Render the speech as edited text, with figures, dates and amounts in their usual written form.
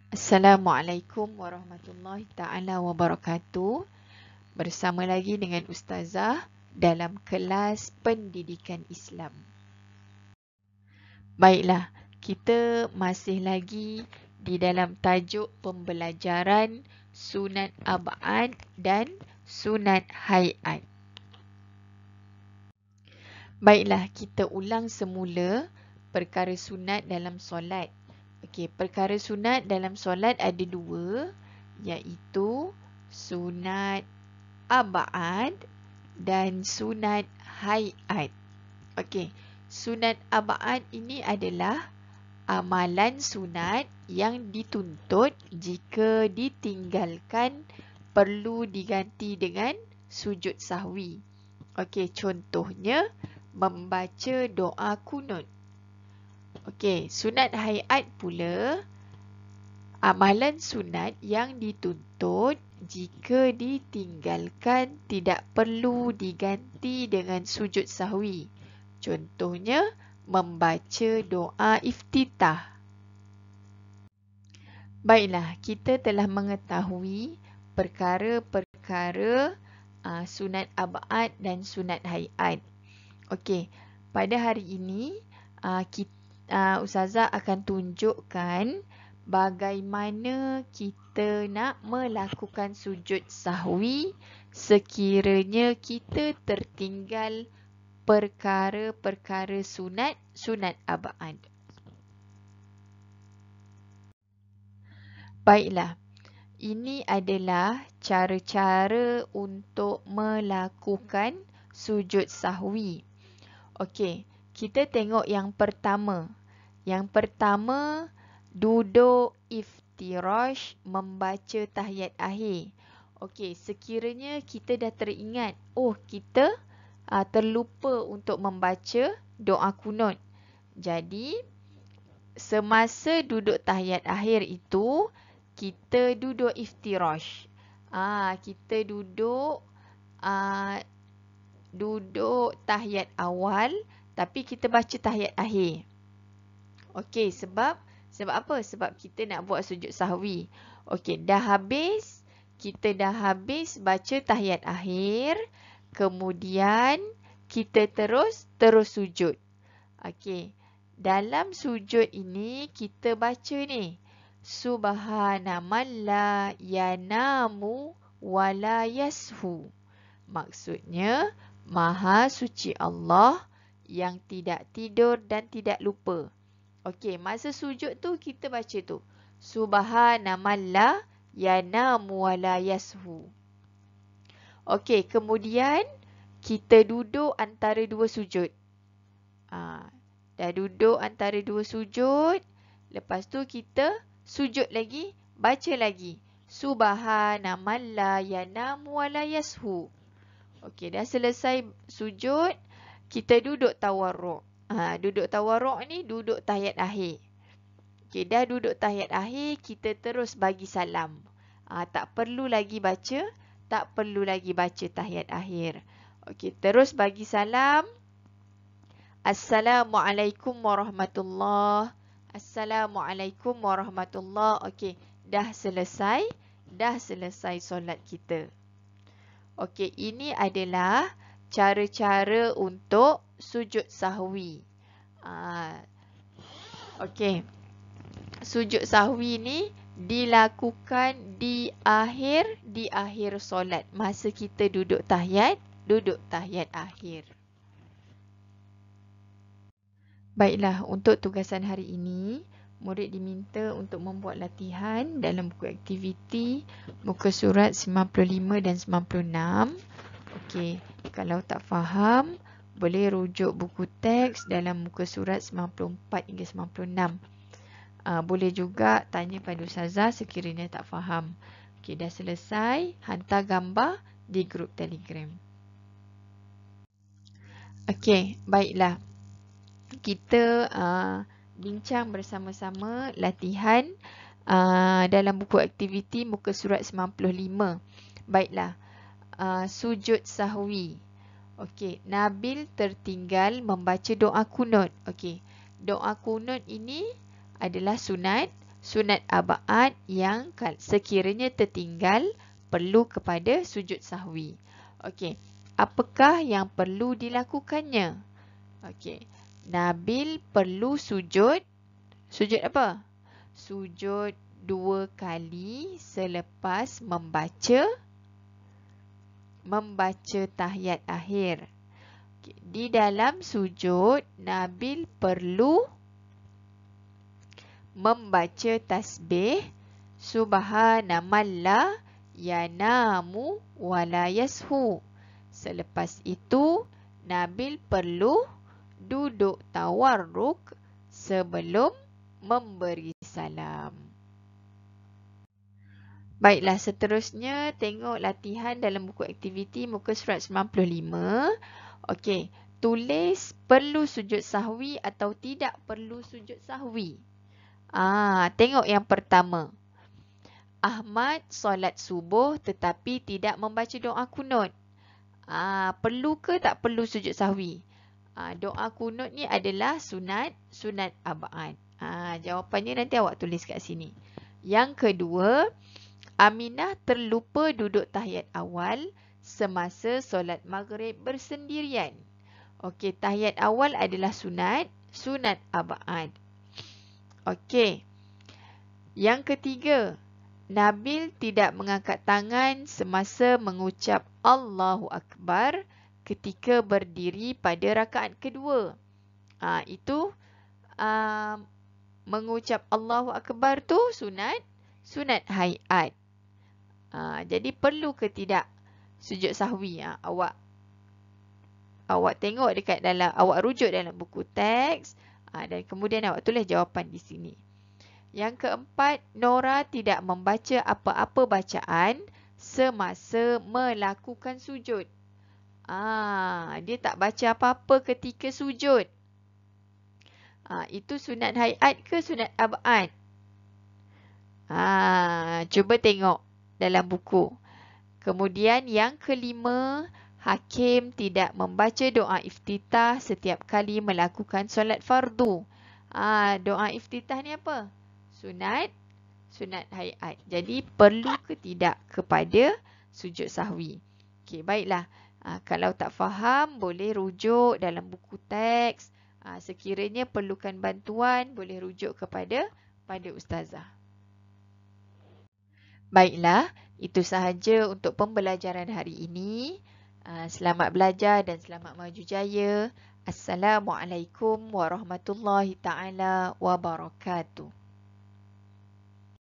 Assalamualaikum warahmatullahi ta'ala wabarakatuh. Bersama lagi dengan Ustazah dalam kelas pendidikan Islam. Baiklah, kita masih lagi di dalam tajuk pembelajaran sunat ab'ad dan sunat hay'at. Baiklah, kita ulang semula perkara sunat dalam solat. Okey, perkara sunat dalam solat ada dua, iaitu sunat ab'ad dan sunat hay'at. Okey, sunat ab'ad ini adalah amalan sunat yang dituntut jika ditinggalkan perlu diganti dengan sujud sahwi. Okey, contohnya membaca doa kunut. Okey, sunat hay'at pula amalan sunat yang dituntut jika ditinggalkan tidak perlu diganti dengan sujud sahwi. Contohnya membaca doa iftitah. Baiklah, kita telah mengetahui perkara-perkara sunat ab'ad dan sunat hay'at. Okey, pada hari ini Ustazah akan tunjukkan bagaimana kita nak melakukan sujud sahwi sekiranya kita tertinggal perkara-perkara sunat ab'ad. Baiklah, ini adalah cara-cara untuk melakukan sujud sahwi. Okey, kita tengok yang pertama. Yang pertama, duduk iftirash membaca tahiyat akhir. Okey, sekiranya kita dah teringat, kita terlupa untuk membaca doa kunut. Jadi, semasa duduk tahiyat akhir itu, kita duduk iftirash. Kita duduk tahiyat awal, tapi kita baca tahiyat akhir. Okey, sebab apa? Sebab kita nak buat sujud sahwi. Okey, kita dah habis baca tahiyat akhir, kemudian kita terus sujud. Okey, dalam sujud ini kita baca ni, Subhana man la yanamu wa la yashu. Maksudnya, Maha suci Allah yang tidak tidur dan tidak lupa. Okey, masa sujud tu kita baca tu, Subhana man la yanamu wa la yashu. Okey, kemudian kita duduk antara dua sujud. Dah duduk antara dua sujud, lepas tu kita sujud lagi, baca lagi, Subhana man la yanamu wa la yashu. Okey, dah selesai sujud, kita duduk tawarruk. Duduk tawarruk ni duduk tahiyat akhir. Okey, dah duduk tahiyat akhir, kita terus bagi salam. Tak perlu lagi baca tahiyat akhir. Okey, terus bagi salam. Assalamualaikum warahmatullahi. Assalamualaikum warahmatullahi. Okey, dah selesai solat kita. Okey, ini adalah cara-cara untuk sujud sahwi. Okey, sujud sahwi ni dilakukan di akhir solat, masa kita duduk tahiyat akhir. Baiklah, untuk tugasan hari ini, murid diminta untuk membuat latihan dalam buku aktiviti muka surat 95 dan 96. Okey, kalau tak faham, boleh rujuk buku teks dalam muka surat 94 hingga 96. Boleh juga tanya pada Ustazah sekiranya tak faham. Okey, dah selesai, hantar gambar di grup Telegram. Okey, baiklah. Kita bincang bersama-sama latihan dalam buku aktiviti muka surat 95. Baiklah, sujud sahwi. Okey, Nabil tertinggal membaca doa kunut. Okey, doa kunut ini adalah sunat sunat abaat yang sekiranya tertinggal perlu kepada sujud sahwi. Okey, apakah yang perlu dilakukannya? Okey, Nabil perlu sujud apa? Sujud 2 kali selepas membaca tahiyat akhir. Okay. Di dalam sujud, Nabil perlu membaca tasbih Subhanamallah yanamu wala yashu. Selepas itu, Nabil perlu duduk tawarruk sebelum memberi salam. Baiklah, seterusnya tengok latihan dalam buku aktiviti muka surat 95. Okey, tulis perlu sujud sahwi atau tidak perlu sujud sahwi. Tengok yang pertama. Ahmad solat subuh tetapi tidak membaca doa kunut. Perlu ke tak perlu sujud sahwi? Doa kunut ni adalah sunat abaat. Jawapannya nanti awak tulis kat sini. Yang kedua, Aminah terlupa duduk tahiyat awal semasa solat maghrib bersendirian. Okey, tahiyat awal adalah sunat abaat. Okey. Yang ketiga, Nabil tidak mengangkat tangan semasa mengucap Allahu Akbar ketika berdiri pada rakaat kedua. Itu mengucap Allahu Akbar tu sunat hayat. Jadi perlu ke tidak sujud sahwi? Awak tengok dekat dalam, awak rujuk dalam buku teks dan kemudian awak tulis jawapan di sini. Yang keempat, Nora tidak membaca apa-apa bacaan semasa melakukan sujud. Dia tak baca apa-apa ketika sujud. Itu sunat hayat ke sunat abaat? Cuba tengok dalam buku. Kemudian yang kelima, Hakim tidak membaca doa iftitah setiap kali melakukan solat fardu. Doa iftitah ni apa? Sunat hayat. Jadi perlu ke tidak kepada sujud sahwi? Okey, baiklah. Kalau tak faham, boleh rujuk dalam buku teks. Sekiranya perlukan bantuan, boleh rujuk kepada ustazah. Baiklah, itu sahaja untuk pembelajaran hari ini. Selamat belajar dan selamat maju jaya. Assalamualaikum warahmatullahi taala wabarakatuh.